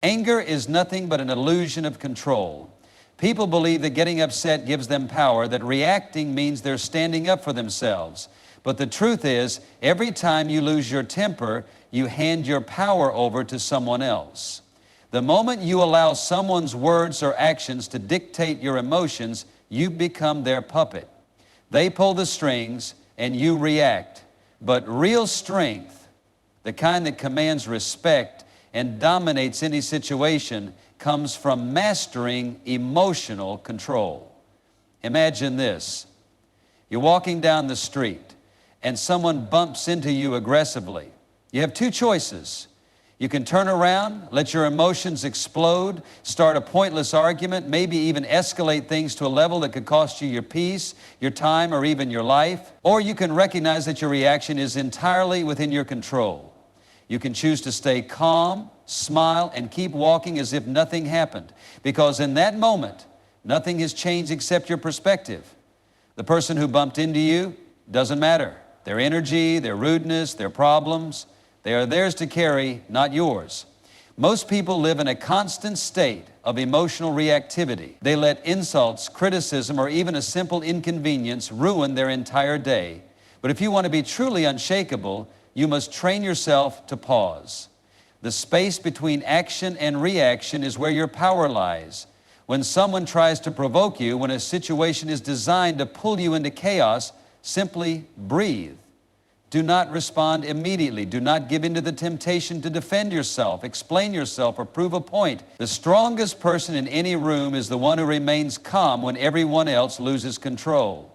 Anger is nothing but an illusion of control. People believe that getting upset gives them power, that reacting means they're standing up for themselves. But the truth is, every time you lose your temper, you hand your power over to someone else. The moment you allow someone's words or actions to dictate your emotions, you become their puppet. They pull the strings and you react. But real strength, the kind that commands respect and dominates any situation, comes from mastering emotional control. Imagine this. You're walking down the street and someone bumps into you aggressively. You have two choices. You can turn around, let your emotions explode, start a pointless argument, maybe even escalate things to a level that could cost you your peace, your time, or even your life. Or you can recognize that your reaction is entirely within your control. You can choose to stay calm, smile, and keep walking as if nothing happened. Because in that moment, nothing has changed except your perspective. The person who bumped into you doesn't matter. Their energy, their rudeness, their problems, they are theirs to carry, not yours. Most people live in a constant state of emotional reactivity. They let insults, criticism, or even a simple inconvenience ruin their entire day. But if you want to be truly unshakable, you must train yourself to pause. The space between action and reaction is where your power lies. When someone tries to provoke you, when a situation is designed to pull you into chaos, simply breathe. Do not respond immediately. Do not give in to the temptation to defend yourself, explain yourself, or prove a point. The strongest person in any room is the one who remains calm when everyone else loses control.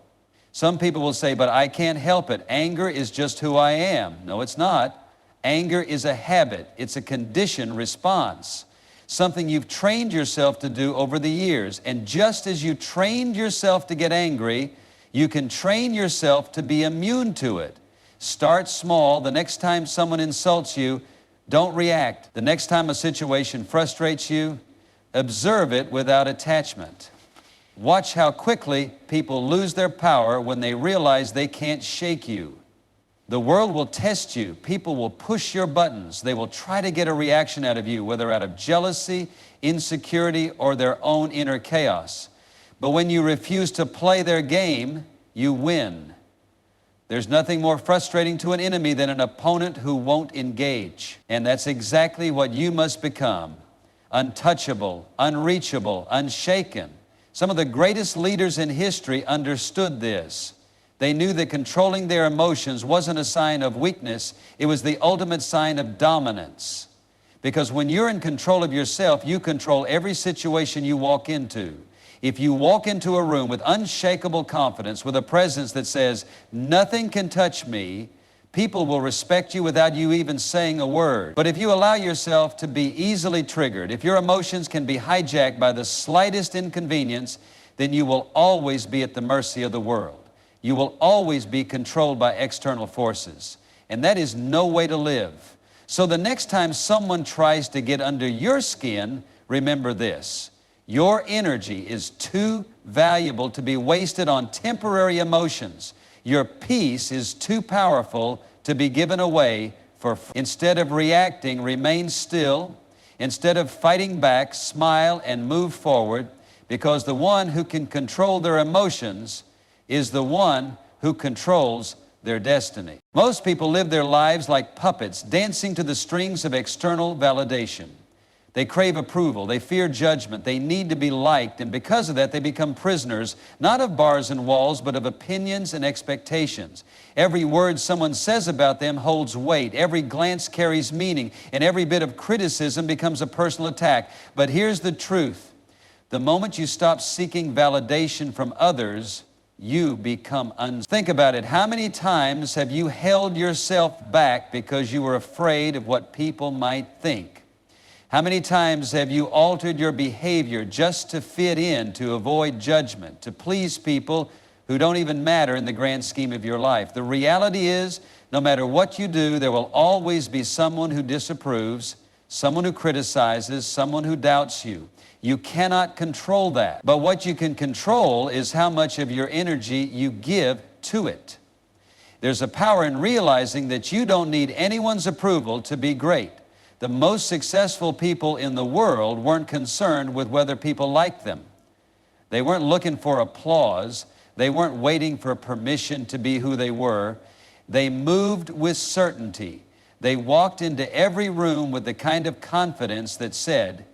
Some people will say, but I can't help it. Anger is just who I am. No, it's not. Anger is a habit. It's a conditioned response, something you've trained yourself to do over the years. And just as you trained yourself to get angry, you can train yourself to be immune to it. Start small. The next time someone insults you, don't react. The next time a situation frustrates you, observe it without attachment. Watch how quickly people lose their power when they realize they can't shake you. The world will test you. People will push your buttons. They will try to get a reaction out of you, whether out of jealousy, insecurity, or their own inner chaos. But when you refuse to play their game, you win. There's nothing more frustrating to an enemy than an opponent who won't engage. And that's exactly what you must become. Untouchable, unreachable, unshaken. Some of the greatest leaders in history understood this. They knew that controlling their emotions wasn't a sign of weakness. It was the ultimate sign of dominance. Because when you're in control of yourself, you control every situation you walk into. If you walk into a room with unshakable confidence, with a presence that says, nothing can touch me, people will respect you without you even saying a word. But if you allow yourself to be easily triggered, if your emotions can be hijacked by the slightest inconvenience, then you will always be at the mercy of the world. You will always be controlled by external forces. And that is no way to live. So the next time someone tries to get under your skin, remember this. Your energy is too valuable to be wasted on temporary emotions. Your peace is too powerful to be given away for free. Instead of reacting, remain still. Instead of fighting back, smile and move forward, because the one who can control their emotions is the one who controls their destiny. Most people live their lives like puppets, dancing to the strings of external validation. They crave approval. They fear judgment. They need to be liked. And because of that, they become prisoners, not of bars and walls, but of opinions and expectations. Every word someone says about them holds weight. Every glance carries meaning. And every bit of criticism becomes a personal attack. But here's the truth. The moment you stop seeking validation from others, you become Think about it. How many times have you held yourself back because you were afraid of what people might think? How many times have you altered your behavior just to fit in, to avoid judgment, to please people who don't even matter in the grand scheme of your life? The reality is, no matter what you do, there will always be someone who disapproves, someone who criticizes, someone who doubts you. You cannot control that. But what you can control is how much of your energy you give to it. There's a power in realizing that you don't need anyone's approval to be great. The most successful people in the world weren't concerned with whether people liked them. They weren't looking for applause. They weren't waiting for permission to be who they were. They moved with certainty. They walked into every room with the kind of confidence that said,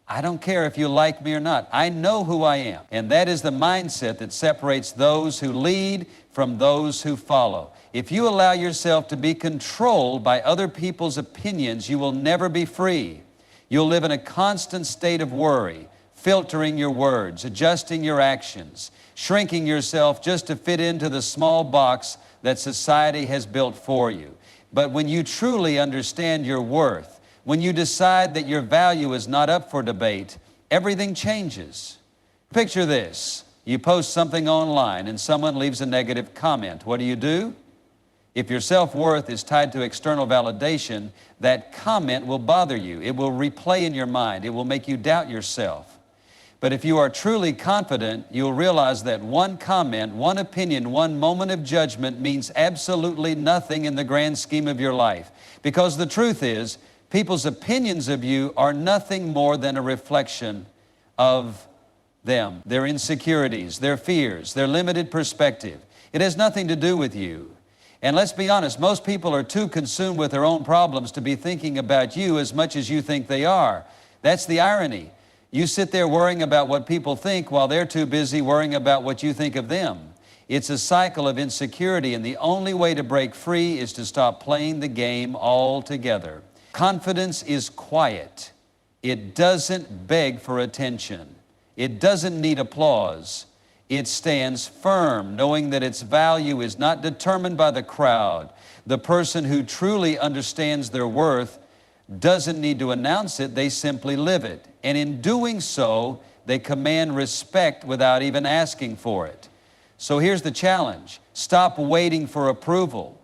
I don't care if you like me or not. I know who I am. And that is the mindset that separates those who lead from those who follow. If you allow yourself to be controlled by other people's opinions, you will never be free. You'll live in a constant state of worry, filtering your words, adjusting your actions, shrinking yourself just to fit into the small box that society has built for you. But when you truly understand your worth, when you decide that your value is not up for debate, everything changes. Picture this. You post something online and someone leaves a negative comment. What do? If your self-worth is tied to external validation, that comment will bother you. It will replay in your mind. It will make you doubt yourself. But if you are truly confident, you'll realize that one comment, one opinion, one moment of judgment means absolutely nothing in the grand scheme of your life. Because the truth is, people's opinions of you are nothing more than a reflection of them, their insecurities, their fears, their limited perspective. It has nothing to do with you. And let's be honest, most people are too consumed with their own problems to be thinking about you as much as you think they are. That's the irony. You sit there worrying about what people think while they're too busy worrying about what you think of them. It's a cycle of insecurity, and the only way to break free is to stop playing the game altogether. Confidence is quiet. It doesn't beg for attention. It doesn't need applause. It stands firm, knowing that its value is not determined by the crowd. The person who truly understands their worth doesn't need to announce it, they simply live it. And in doing so, they command respect without even asking for it. So here's the challenge. Stop waiting for approval.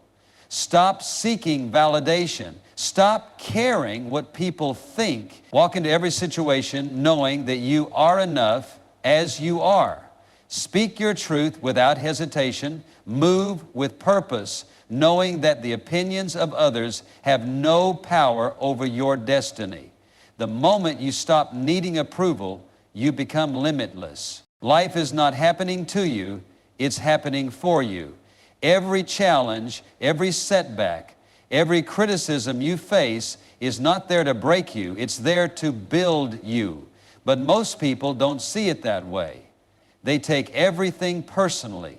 Stop seeking validation. Stop caring what people think. Walk into every situation knowing that you are enough as you are. Speak your truth without hesitation. Move with purpose, knowing that the opinions of others have no power over your destiny. The moment you stop needing approval, you become limitless. Life is not happening to you, it's happening for you. Every challenge, every setback, every criticism you face is not there to break you, it's there to build you. But most people don't see it that way. They take everything personally.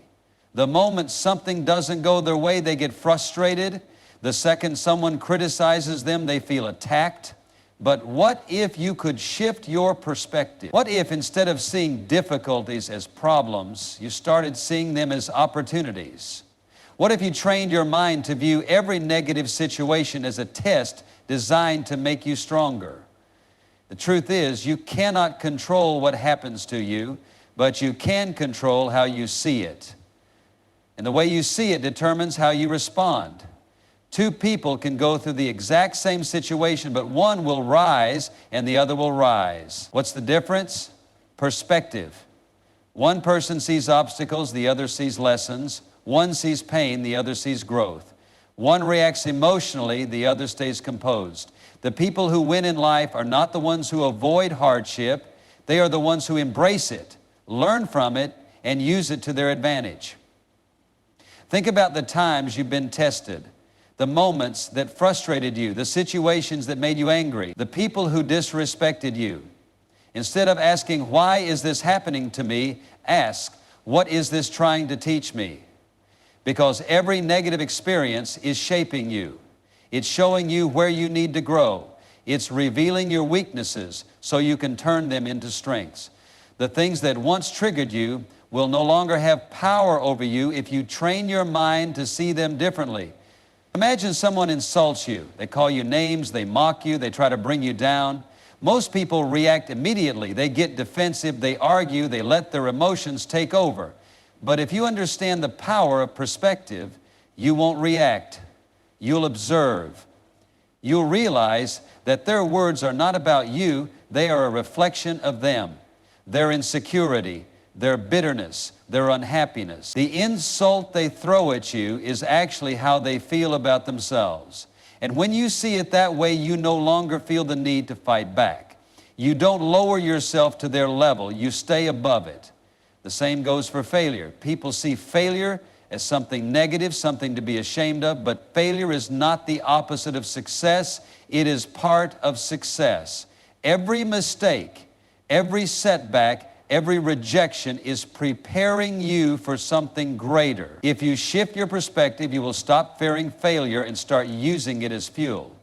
The moment something doesn't go their way, they get frustrated. The second someone criticizes them, they feel attacked. But what if you could shift your perspective? What if instead of seeing difficulties as problems, you started seeing them as opportunities? What if you trained your mind to view every negative situation as a test designed to make you stronger? The truth is, you cannot control what happens to you, but you can control how you see it. And the way you see it determines how you respond. Two people can go through the exact same situation, but one will rise and the other will rise. What's the difference? Perspective. One person sees obstacles, the other sees lessons. One sees pain, the other sees growth. One reacts emotionally, the other stays composed. The people who win in life are not the ones who avoid hardship. They are the ones who embrace it, learn from it, and use it to their advantage. Think about the times you've been tested, the moments that frustrated you, the situations that made you angry, the people who disrespected you. Instead of asking, why is this happening to me? Ask, what is this trying to teach me? Because every negative experience is shaping you. It's showing you where you need to grow. It's revealing your weaknesses so you can turn them into strengths. The things that once triggered you will no longer have power over you if you train your mind to see them differently. Imagine someone insults you. They call you names, they mock you, they try to bring you down. Most people react immediately. They get defensive, they argue, they let their emotions take over. But if you understand the power of perspective, you won't react. You'll observe. You'll realize that their words are not about you, they are a reflection of them. Their insecurity, their bitterness, their unhappiness. The insult they throw at you is actually how they feel about themselves. And when you see it that way, you no longer feel the need to fight back. You don't lower yourself to their level. You stay above it. The same goes for failure. People see failure as something negative, something to be ashamed of, but failure is not the opposite of success. It is part of success. Every mistake, every setback, every rejection is preparing you for something greater. If you shift your perspective, you will stop fearing failure and start using it as fuel.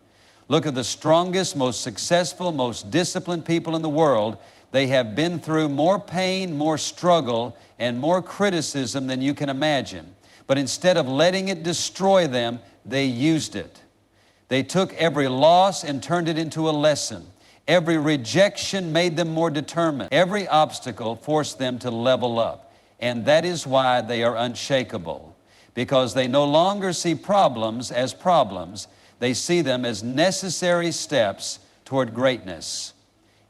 Look at the strongest, most successful, most disciplined people in the world. They have been through more pain, more struggle, and more criticism than you can imagine. But instead of letting it destroy them, they used it. They took every loss and turned it into a lesson. Every rejection made them more determined. Every obstacle forced them to level up. And that is why they are unshakable. Because they no longer see problems as problems. They see them as necessary steps toward greatness.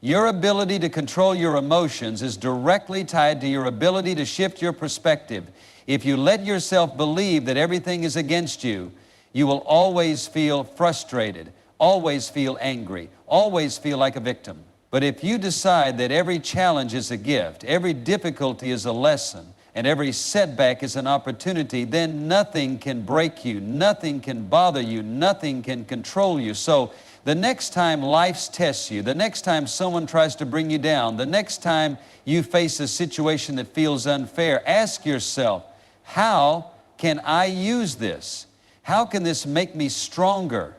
Your ability to control your emotions is directly tied to your ability to shift your perspective. If you let yourself believe that everything is against you, you will always feel frustrated, always feel angry, always feel like a victim. But if you decide that every challenge is a gift, every difficulty is a lesson, and every setback is an opportunity, then nothing can break you, nothing can bother you, nothing can control you. So the next time life tests you, the next time someone tries to bring you down, the next time you face a situation that feels unfair, ask yourself, how can I use this? How can this make me stronger?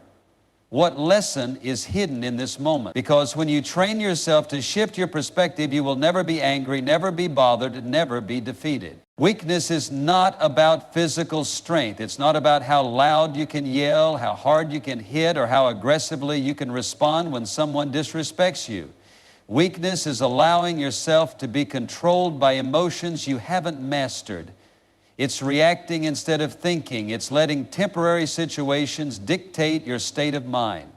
What lesson is hidden in this moment? Because when you train yourself to shift your perspective, you will never be angry, never be bothered, never be defeated. Weakness is not about physical strength. It's not about how loud you can yell, how hard you can hit, or how aggressively you can respond when someone disrespects you. Weakness is allowing yourself to be controlled by emotions you haven't mastered. It's reacting instead of thinking. It's letting temporary situations dictate your state of mind.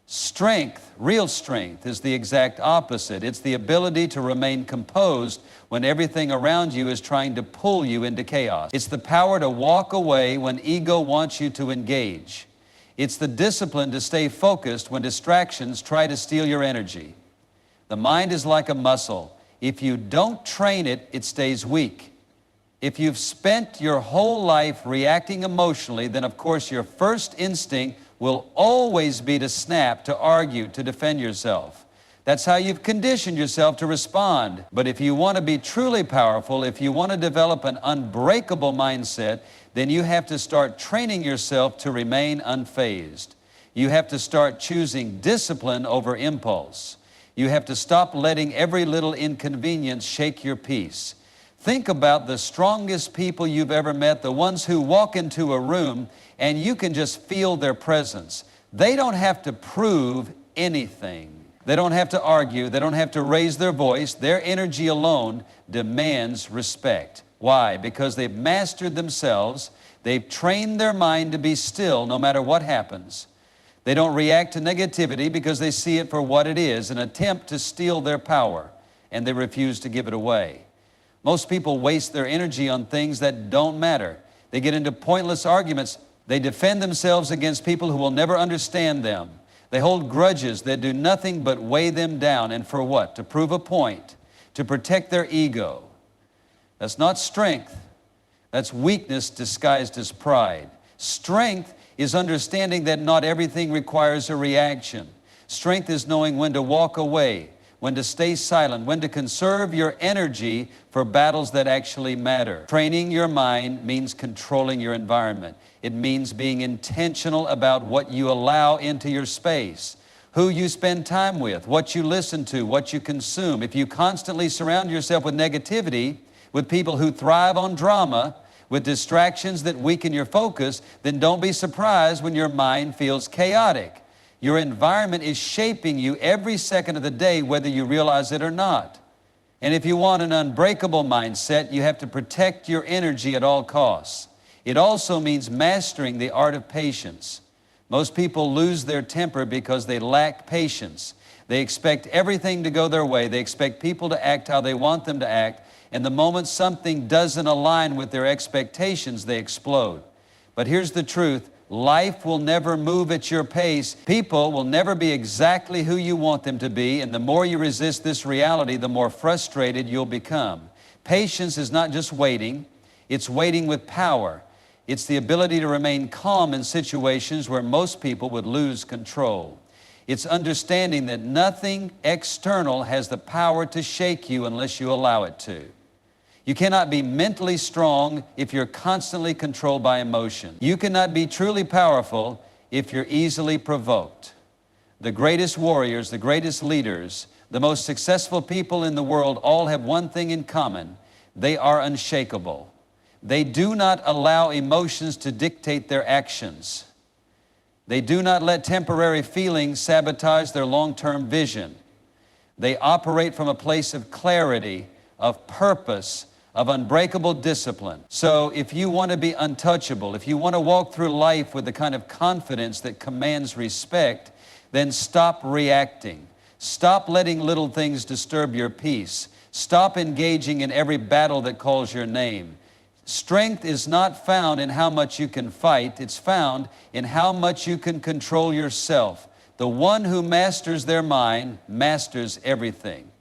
Strength, real strength, is the exact opposite. It's the ability to remain composed when everything around you is trying to pull you into chaos. It's the power to walk away when ego wants you to engage. It's the discipline to stay focused when distractions try to steal your energy. The mind is like a muscle. If you don't train it, it stays weak. If you've spent your whole life reacting emotionally, then of course your first instinct will always be to snap, to argue, to defend yourself. That's how you've conditioned yourself to respond. But if you want to be truly powerful, if you want to develop an unbreakable mindset, then you have to start training yourself to remain unfazed. You have to start choosing discipline over impulse. You have to stop letting every little inconvenience shake your peace. Think about the strongest people you've ever met, the ones who walk into a room and you can just feel their presence. They don't have to prove anything. They don't have to argue. They don't have to raise their voice. Their energy alone demands respect. Why? Because they've mastered themselves. They've trained their mind to be still no matter what happens. They don't react to negativity because they see it for what it is, an attempt to steal their power, and they refuse to give it away. Most people waste their energy on things that don't matter. They get into pointless arguments. They defend themselves against people who will never understand them. They hold grudges that do nothing but weigh them down. And for what? To prove a point, to protect their ego. That's not strength. That's weakness disguised as pride. Strength is understanding that not everything requires a reaction. Strength is knowing when to walk away, when to stay silent, when to conserve your energy for battles that actually matter. Training your mind means controlling your environment. It means being intentional about what you allow into your space, who you spend time with, what you listen to, what you consume. If you constantly surround yourself with negativity, with people who thrive on drama, with distractions that weaken your focus, then don't be surprised when your mind feels chaotic. Your environment is shaping you every second of the day, whether you realize it or not. And if you want an unbreakable mindset, you have to protect your energy at all costs. It also means mastering the art of patience. Most people lose their temper because they lack patience. They expect everything to go their way. They expect people to act how they want them to act. And the moment something doesn't align with their expectations, they explode. But here's the truth. Life will never move at your pace. People will never be exactly who you want them to be, and the more you resist this reality, the more frustrated you'll become. Patience is not just waiting, it's waiting with power. It's the ability to remain calm in situations where most people would lose control. It's understanding that nothing external has the power to shake you unless you allow it to. You cannot be mentally strong if you're constantly controlled by emotion. You cannot be truly powerful if you're easily provoked. The greatest warriors, the greatest leaders, the most successful people in the world all have one thing in common. They are unshakable. They do not allow emotions to dictate their actions. They do not let temporary feelings sabotage their long-term vision. They operate from a place of clarity, of purpose, of unbreakable discipline. So if you want to be untouchable, if you want to walk through life with the kind of confidence that commands respect, then stop reacting. Stop letting little things disturb your peace. Stop engaging in every battle that calls your name. Strength is not found in how much you can fight. It's found in how much you can control yourself. The one who masters their mind masters everything.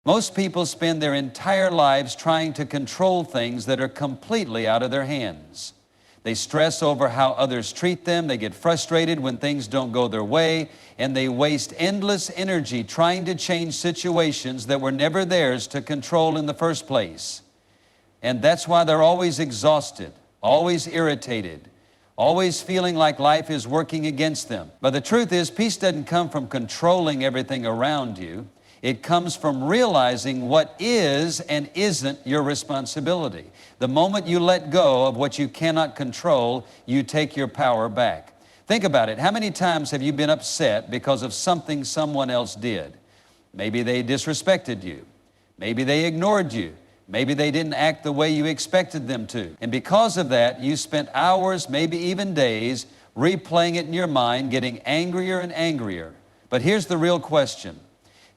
Most people spend their entire lives trying to control things that are completely out of their hands. They stress over how others treat them, they get frustrated when things don't go their way, and they waste endless energy trying to change situations that were never theirs to control in the first place. And that's why they're always exhausted, always irritated, always feeling like life is working against them. But the truth is, peace doesn't come from controlling everything around you. It comes from realizing what is and isn't your responsibility. The moment you let go of what you cannot control, you take your power back. Think about it. How many times have you been upset because of something someone else did? Maybe they disrespected you. Maybe they ignored you. Maybe they didn't act the way you expected them to. And because of that, you spent hours, maybe even days, replaying it in your mind, getting angrier and angrier. But here's the real question.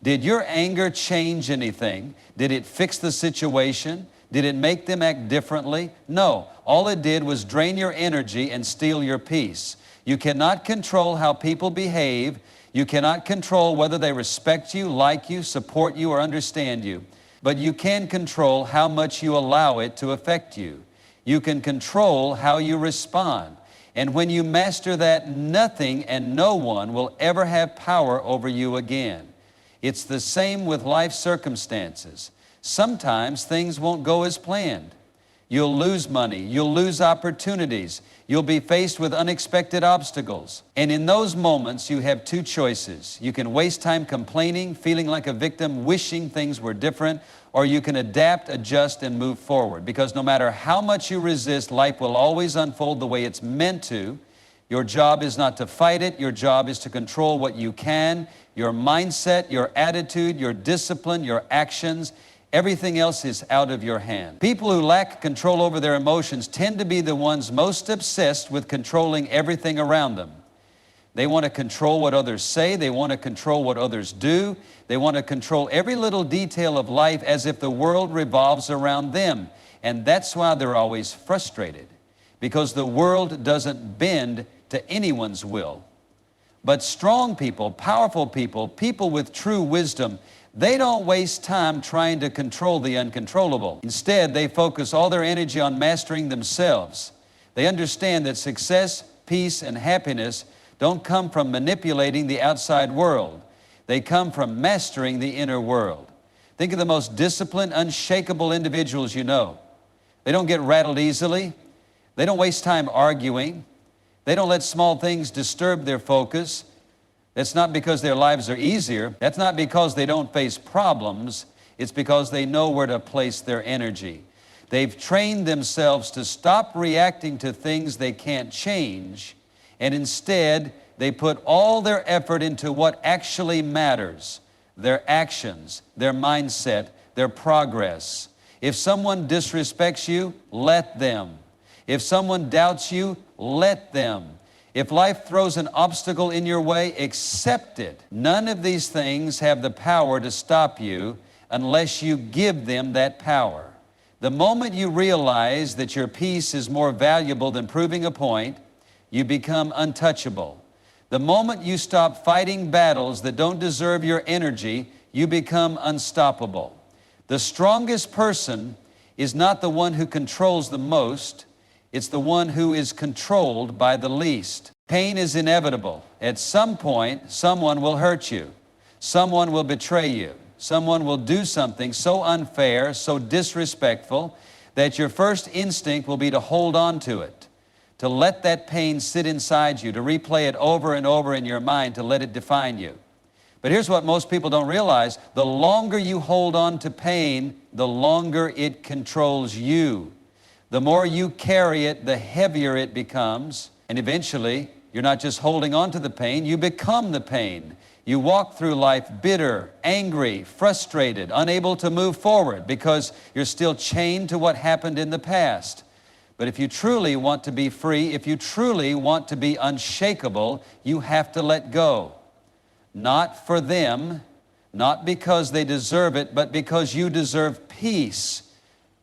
Did your anger change anything? Did it fix the situation? Did it make them act differently? No. All it did was drain your energy and steal your peace. You cannot control how people behave. You cannot control whether they respect you, like you, support you, or understand you. But you can control how much you allow it to affect you. You can control how you respond. And when you master that, nothing and no one will ever have power over you again. It's the same with life circumstances. Sometimes things won't go as planned. You'll lose money. You'll lose opportunities. You'll be faced with unexpected obstacles. And in those moments, you have two choices. You can waste time complaining, feeling like a victim, wishing things were different, or you can adapt, adjust, and move forward. Because no matter how much you resist, life will always unfold the way it's meant to. Your job is not to fight it. Your job is to control what you can, your mindset, your attitude, your discipline, your actions. Everything else is out of your hand. People who lack control over their emotions tend to be the ones most obsessed with controlling everything around them. They want to control what others say. They want to control what others do. They want to control every little detail of life as if the world revolves around them. And that's why they're always frustrated, because the world doesn't bend to anyone's will. But strong people, powerful people, people with true wisdom, they don't waste time trying to control the uncontrollable. Instead, they focus all their energy on mastering themselves. They understand that success, peace, and happiness don't come from manipulating the outside world. They come from mastering the inner world. Think of the most disciplined, unshakable individuals you know. They don't get rattled easily. They don't waste time arguing. They don't let small things disturb their focus. That's not because their lives are easier. That's not because they don't face problems. It's because they know where to place their energy. They've trained themselves to stop reacting to things they can't change, and instead they put all their effort into what actually matters: their actions, their mindset, their progress. If someone disrespects you, let them. If someone doubts you, let them. If life throws an obstacle in your way, accept it. None of these things have the power to stop you unless you give them that power. The moment you realize that your peace is more valuable than proving a point, you become untouchable. The moment you stop fighting battles that don't deserve your energy, you become unstoppable. The strongest person is not the one who controls the most, it's the one who is controlled by the least. Pain is inevitable. At some point, someone will hurt you. Someone will betray you. Someone will do something so unfair, so disrespectful, that your first instinct will be to hold on to it, to let that pain sit inside you, to replay it over and over in your mind, to let it define you. But here's what most people don't realize. The longer you hold on to pain, the longer it controls you. The more you carry it, the heavier it becomes. And eventually, you're not just holding on to the pain, you become the pain. You walk through life bitter, angry, frustrated, unable to move forward because you're still chained to what happened in the past. But if you truly want to be free, if you truly want to be unshakable, you have to let go. Not for them, not because they deserve it, but because you deserve peace.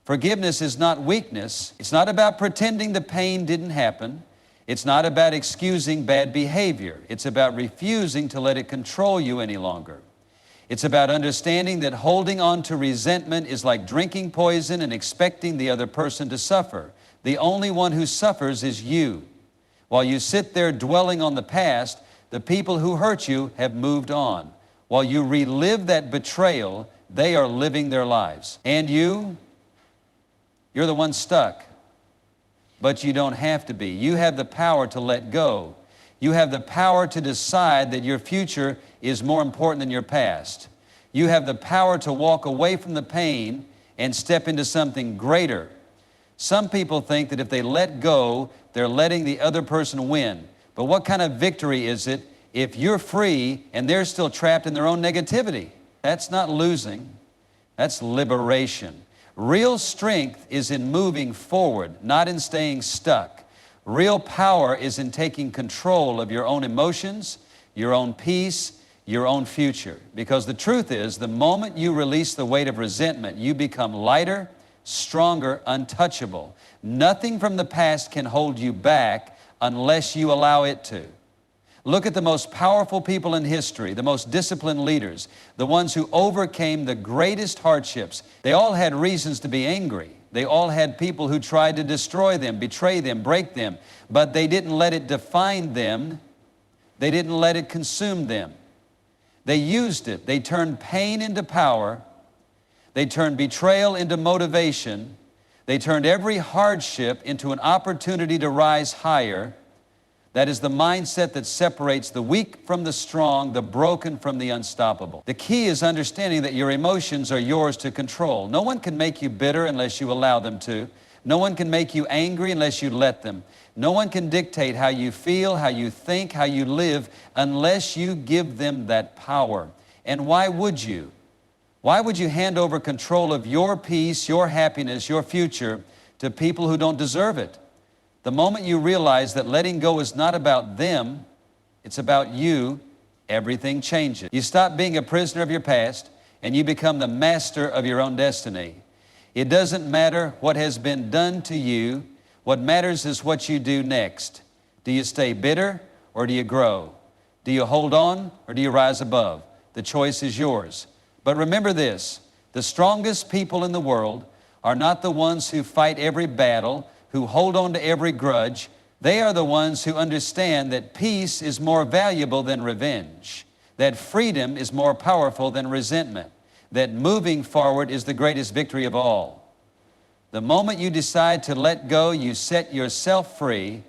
Forgiveness is not weakness. It's not about pretending the pain didn't happen. It's not about excusing bad behavior. It's about refusing to let it control you any longer. It's about understanding that holding on to resentment is like drinking poison and expecting the other person to suffer. The only one who suffers is you. While you sit there dwelling on the past, the people who hurt you have moved on. While you relive that betrayal, they are living their lives. And you're the one stuck. But you don't have to be. You have the power to let go. You have the power to decide that your future is more important than your past. You have the power to walk away from the pain and step into something greater. Some people think that if they let go, they're letting the other person win. But what kind of victory is it if you're free and they're still trapped in their own negativity? That's not losing. That's liberation. Real strength is in moving forward, not in staying stuck. Real power is in taking control of your own emotions, your own peace, your own future. Because the truth is, the moment you release the weight of resentment, you become lighter, stronger, untouchable. Nothing from the past can hold you back unless you allow it to. Look at the most powerful people in history, the most disciplined leaders, the ones who overcame the greatest hardships. They all had reasons to be angry. They all had people who tried to destroy them, betray them, break them, but they didn't let it define them. They didn't let it consume them. They used it. They turned pain into power. They turned betrayal into motivation. They turned every hardship into an opportunity to rise higher. That is the mindset that separates the weak from the strong, the broken from the unstoppable. The key is understanding that your emotions are yours to control. No one can make you bitter unless you allow them to. No one can make you angry unless you let them. No one can dictate how you feel, how you think, how you live, unless you give them that power. And why would you? Why would you hand over control of your peace, your happiness, your future to people who don't deserve it? The moment you realize that letting go is not about them, it's about you, everything changes. You stop being a prisoner of your past and you become the master of your own destiny. It doesn't matter what has been done to you. What matters is what you do next. Do you stay bitter or do you grow? Do you hold on or do you rise above? The choice is yours. But remember this, the strongest people in the world are not the ones who fight every battle, who hold on to every grudge. They are the ones who understand that peace is more valuable than revenge, that freedom is more powerful than resentment, that moving forward is the greatest victory of all. The moment you decide to let go, you set yourself free,